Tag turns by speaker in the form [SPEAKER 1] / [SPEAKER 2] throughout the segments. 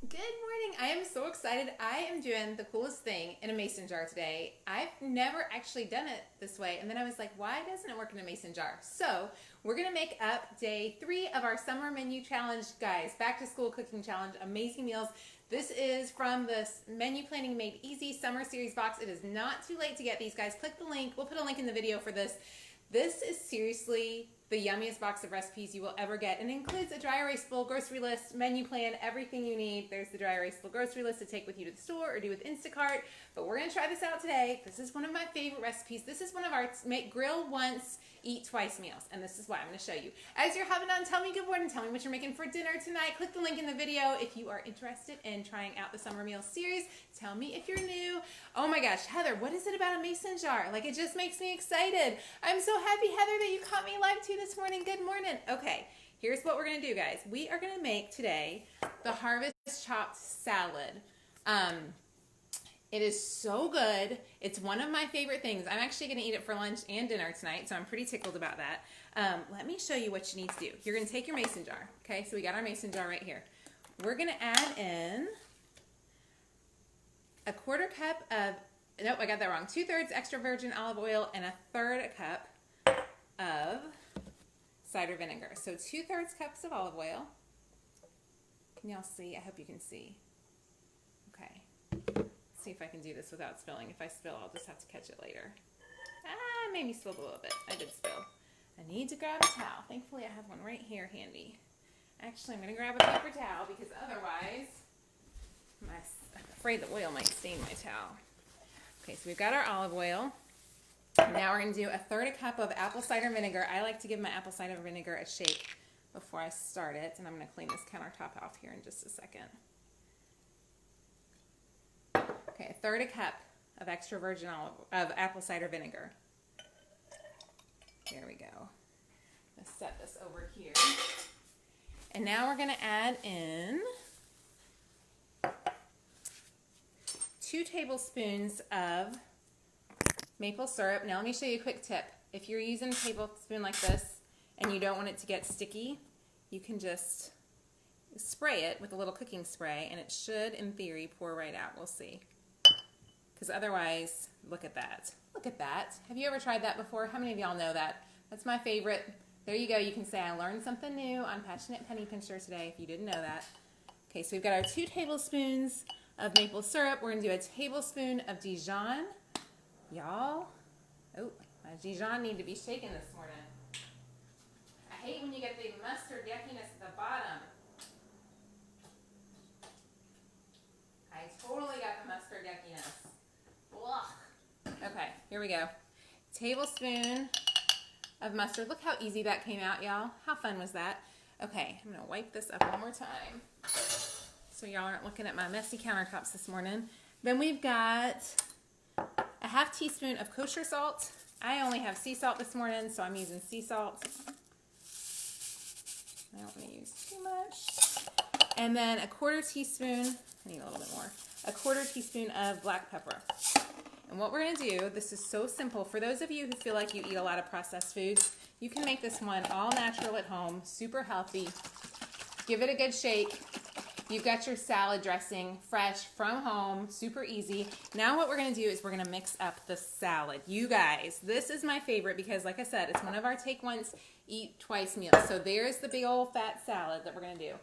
[SPEAKER 1] Good morning. I am so excited. I am doing the coolest thing in a mason jar today. I've never actually done it this way. And then I was like, why doesn't it work in a mason jar? So we're going to make up day 3 of our summer menu challenge, guys. Back to school cooking challenge, amazing meals. This is from the Menu Planning Made Easy Summer Series box. It is not too late to get these, guys. Click the link. We'll put a link in the video for this. This is seriously the yummiest box of recipes you will ever get. And it includes a dry erasable grocery list, menu plan, everything you need. There's the dry erasable grocery list to take with you to the store or do with Instacart. But we're going to try this out today. This is one of my favorite recipes. This is one of our make grill once, eat twice meals. And this is why I'm going to show you. As you're having on, tell me good morning. Tell me what you're making for dinner tonight. Click the link in the video if you are interested in trying out the Summer Meal Series. Tell me if you're new. Oh my gosh, Heather, what is it about a mason jar? Like, it just makes me excited. I'm so happy, Heather, that you caught me live too this morning. Good morning. Okay, here's what we're going to do, guys. We are going to make today the Harvest chopped salad. It is so good. It's one of my favorite things. I'm actually going to eat it for lunch and dinner tonight, so I'm pretty tickled about that. Let me show you what you need to do. You're going to take your mason jar. Okay, so we got our mason jar right here. We're going to add in a 1/4 cup of, nope, I got that wrong, 2/3 extra virgin olive oil and 1/3 cup of cider vinegar. So 2/3 cups of olive oil. Can y'all see? I hope you can see. Okay. Let's see if I can do this without spilling. If I spill, I'll just have to catch it later. Ah, maybe spilled a little bit. I did spill. I need to grab a towel. Thankfully, I have one right here handy. Actually, I'm going to grab a paper towel because otherwise, I'm afraid the oil might stain my towel. Okay, so we've got our olive oil. Now we're going to do 1/3 cup of apple cider vinegar. I like to give my apple cider vinegar a shake before I start it. And I'm going to clean this countertop off here in just a second. Okay, 1/3 cup of extra virgin apple cider vinegar. There we go. Let's set this over here. And now we're going to add in 2 tablespoons of maple syrup. Now let me show you a quick tip. If you're using a tablespoon like this and you don't want it to get sticky, you can just spray it with a little cooking spray and it should, in theory, pour right out. We'll see. Because otherwise, look at that. Look at that. Have you ever tried that before? How many of y'all know that? That's my favorite. There you go. You can say, I learned something new on Passionate Penny Pincher today if you didn't know that. Okay, so we've got our 2 tablespoons of maple syrup. We're going to do a tablespoon of Dijon. Y'all, oh, my Dijon need to be shaken this morning. I hate when you get the mustard yuckiness at the bottom. I totally got the mustard yuckiness. Ugh. Okay, here we go. Tablespoon of mustard. Look how easy that came out, y'all. How fun was that? Okay, I'm going to wipe this up one more time so y'all aren't looking at my messy countertops this morning. Then we've got a 1/2 teaspoon of kosher salt. I only have sea salt this morning, so I'm using sea salt. I don't want to use too much. And then a 1/4 teaspoon, I need a little bit more, a 1/4 teaspoon of black pepper. And what we're going to do, this is so simple. For those of you who feel like you eat a lot of processed foods, you can make this one all natural at home, super healthy. Give it a good shake. You've got your salad dressing, fresh from home, super easy. Now what we're going to do is we're going to mix up the salad. You guys, this is my favorite because, like I said, it's one of our take once, eat twice meals. So there's the big old fat salad that we're going to do.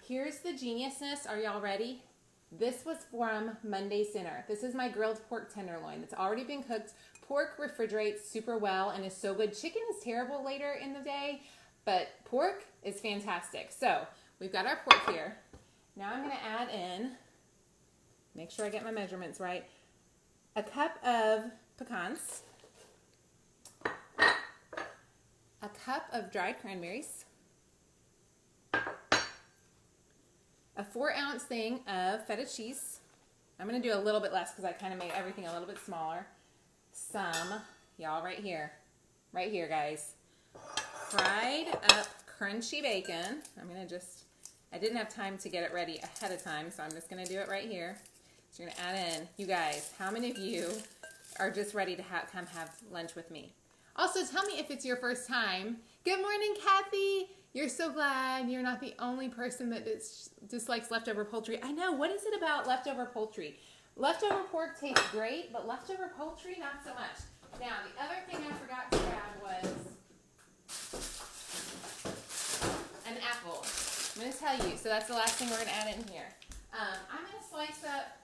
[SPEAKER 1] Here's the geniusness. Are y'all ready? This was from Monday's dinner. This is my grilled pork tenderloin. It's already been cooked. Pork refrigerates super well and is so good. Chicken is terrible later in the day, but pork is fantastic. So we've got our pork here. Now I'm going to add in, make sure I get my measurements right, a cup of pecans, a cup of dried cranberries, a 4-ounce thing of feta cheese. I'm going to do a little bit less because I kind of made everything a little bit smaller. Some, y'all right here, guys, fried up crunchy bacon. I didn't have time to get it ready ahead of time, so I'm just going to do it right here. So you're going to add in, you guys, how many of you are just ready to come have lunch with me? Also, tell me if it's your first time. Good morning, Kathy. You're so glad you're not the only person that dislikes leftover poultry. I know. What is it about leftover poultry? Leftover pork tastes great, but leftover poultry, not so much. Now, the other thing I forgot to grab was an apple. I'm going to tell you. So that's the last thing we're going to add in here. I'm going to slice up.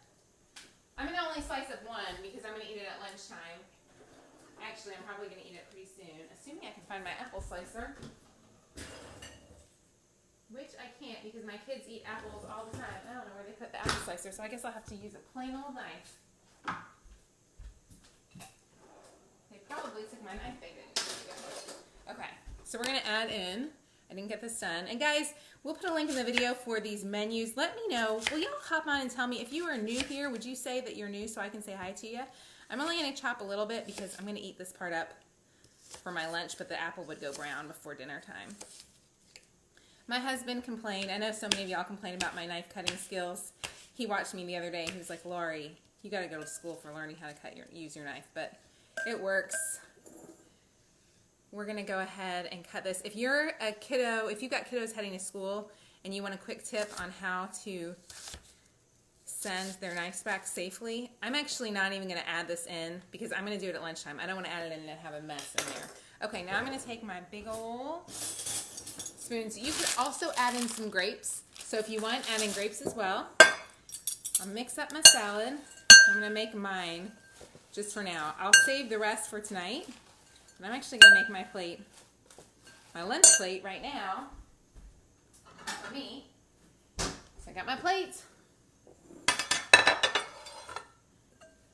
[SPEAKER 1] I'm going to only slice up one because I'm going to eat it at lunchtime. Actually, I'm probably going to eat it pretty soon, assuming I can find my apple slicer. Which I can't because my kids eat apples all the time. I don't know where they put the apple slicer, so I guess I'll have to use a plain old knife. They probably took my knife, they didn't. Okay, so we're going to add in, I didn't get this done. And guys, we'll put a link in the video for these menus. Let me know, will y'all hop on and tell me, if you are new here, would you say that you're new so I can say hi to you? I'm only going to chop a little bit because I'm going to eat this part up for my lunch, but the apple would go brown before dinner time. My husband complained. I know so many of y'all complain about my knife cutting skills. He watched me the other day. He was like, Laurie, you got to go to school for learning how to use your knife. But it works. We're going to go ahead and cut this. If you're a kiddo, if you've got kiddos heading to school and you want a quick tip on how to send their knives back safely, I'm actually not even going to add this in because I'm going to do it at lunchtime. I don't want to add it in and have a mess in there. Okay, now I'm going to take my big old spoons. You could also add in some grapes. So if you want, add in grapes as well. I'll mix up my salad. I'm going to make mine just for now. I'll save the rest for tonight. And I'm actually going to make my plate, my lunch plate right now for me. So I got my plate.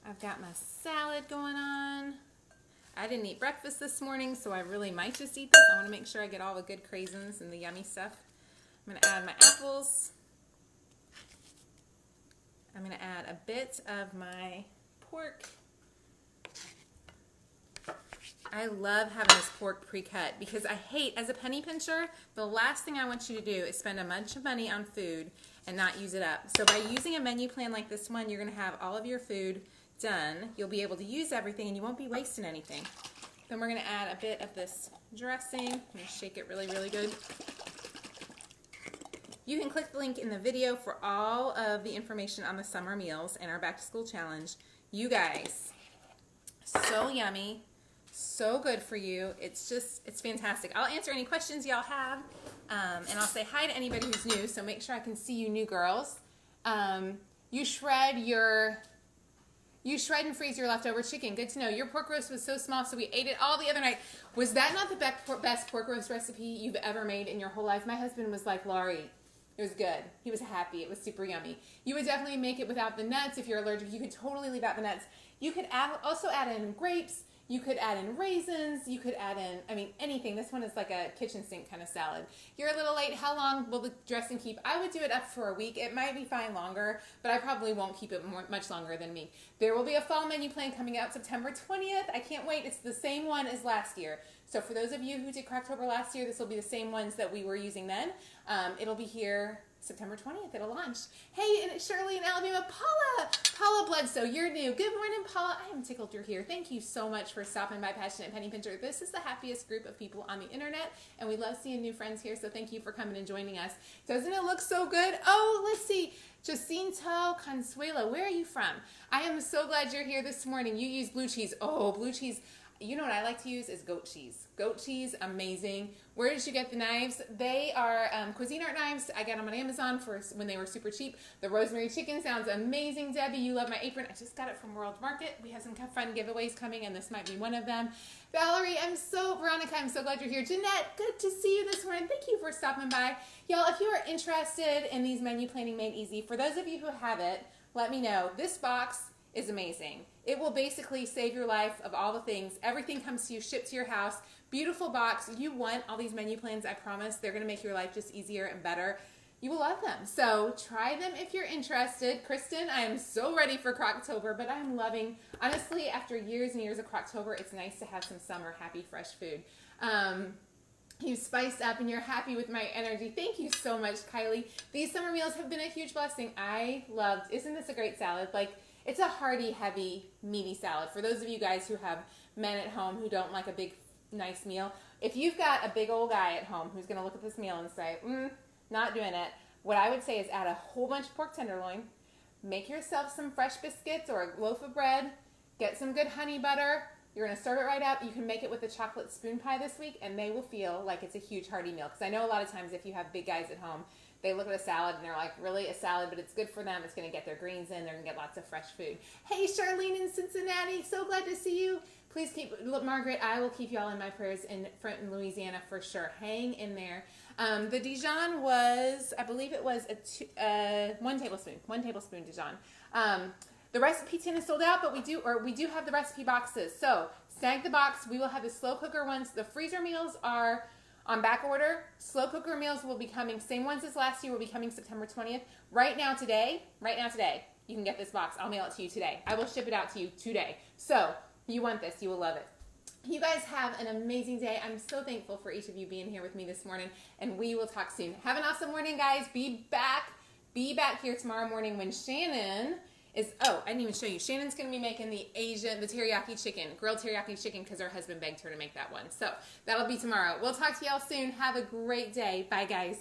[SPEAKER 1] I've got my salad going on. I didn't eat breakfast this morning, so I really might just eat this. I want to make sure I get all the good craisins and the yummy stuff. I'm going to add my apples. I'm going to add a bit of my pork. I love having this pork pre-cut because I hate, as a penny pincher, the last thing I want you to do is spend a bunch of money on food and not use it up. So by using a menu plan like this one, you're going to have all of your food done. You'll be able to use everything and you won't be wasting anything. Then we're going to add a bit of this dressing. I'm going to shake it really, really good. You can click the link in the video for all of the information on the summer meals and our back to school challenge. You guys, so yummy, so good for you. It's fantastic. I'll answer any questions y'all have, and I'll say hi to anybody who's new, so make sure I can see you new girls. You shred and freeze your leftover chicken. Good to know. Your pork roast was so small, so we ate it all the other night. Was that not the best pork roast recipe you've ever made in your whole life? My husband was like, Laurie, it was good. He was happy. It was super yummy. You would definitely make it without the nuts. If you're allergic, you could totally leave out the nuts. You could also add in grapes. You could add in raisins. You could add in, anything. This one is like a kitchen sink kind of salad. You're a little late. How long will the dressing keep? I would do it up for a week. It might be fine longer, but I probably won't keep it much longer than me. There will be a fall menu plan coming out September 20th. I can't wait. It's the same one as last year. So for those of you who did Cracktober last year, this will be the same ones that we were using then. It'll be here September 20th. It'll launch. Hey, and it's Shirley in Alabama. Paula Bledsoe, you're new. Good morning, Paula. I am tickled you're here. Thank you so much for stopping by Passionate Penny Pincher. This is the happiest group of people on the internet, and we love seeing new friends here, so thank you for coming and joining us. Doesn't it look so good? Oh, let's see. Jacinto Consuelo, where are you from? I am so glad you're here this morning. You use blue cheese. Oh, blue cheese. You know what I like to use is goat cheese. Goat cheese, amazing. Where did you get the knives? They are Cuisinart knives. I got them on Amazon for when they were super cheap. The rosemary chicken sounds amazing. Debbie, you love my apron. I just got it from World Market. We have some fun giveaways coming, and this might be one of them. Valerie, Veronica, I'm so glad you're here. Jeanette, good to see you this morning. Thank you for stopping by. Y'all, if you are interested in these menu planning made easy, for those of you who have it, let me know. This box is amazing. It will basically save your life of all the things. Everything comes to you, shipped to your house. Beautiful box. You want all these menu plans, I promise. They're going to make your life just easier and better. You will love them. So try them if you're interested. Kristen, I am so ready for Crocktober, but I'm loving, honestly, after years and years of Crocktober, it's nice to have some summer happy fresh food. You spiced up and you're happy with my energy. Thank you so much, Kylie. These summer meals have been a huge blessing. I loved, isn't this a great salad? It's a hearty, heavy, meaty salad. For those of you guys who have men at home who don't like a big nice meal. If you've got a big old guy at home who's going to look at this meal and say, not doing it, what I would say is add a whole bunch of pork tenderloin, make yourself some fresh biscuits or a loaf of bread, get some good honey butter. You're going to serve it right up. You can make it with a chocolate spoon pie this week, and they will feel like it's a huge hearty meal. Because I know a lot of times if you have big guys at home, they look at a salad and they're like, really, a salad? But it's good for them. It's going to get their greens in. They're going to get lots of fresh food. Hey, Charlene in Cincinnati. So glad to see you. Please keep, look, Margaret, I will keep y'all in my prayers in Frenton, Louisiana for sure. Hang in there. The Dijon was, I believe it was 1 tablespoon Dijon. The recipe tin is sold out, but we do have the recipe boxes. So snag the box. We will have the slow cooker ones. The freezer meals are on back order. Slow cooker meals will be coming. Same ones as last year will be coming September 20th. Right now today, you can get this box. I'll mail it to you today. I will ship it out to you today. So you want this, you will love it. You guys have an amazing day. I'm so thankful for each of you being here with me this morning, and we will talk soon. Have an awesome morning, guys. Be back here tomorrow morning when Shannon is, I didn't even show you. Shannon's going to be making the teriyaki chicken, grilled teriyaki chicken, because her husband begged her to make that one. So that'll be tomorrow. We'll talk to y'all soon. Have a great day. Bye, guys.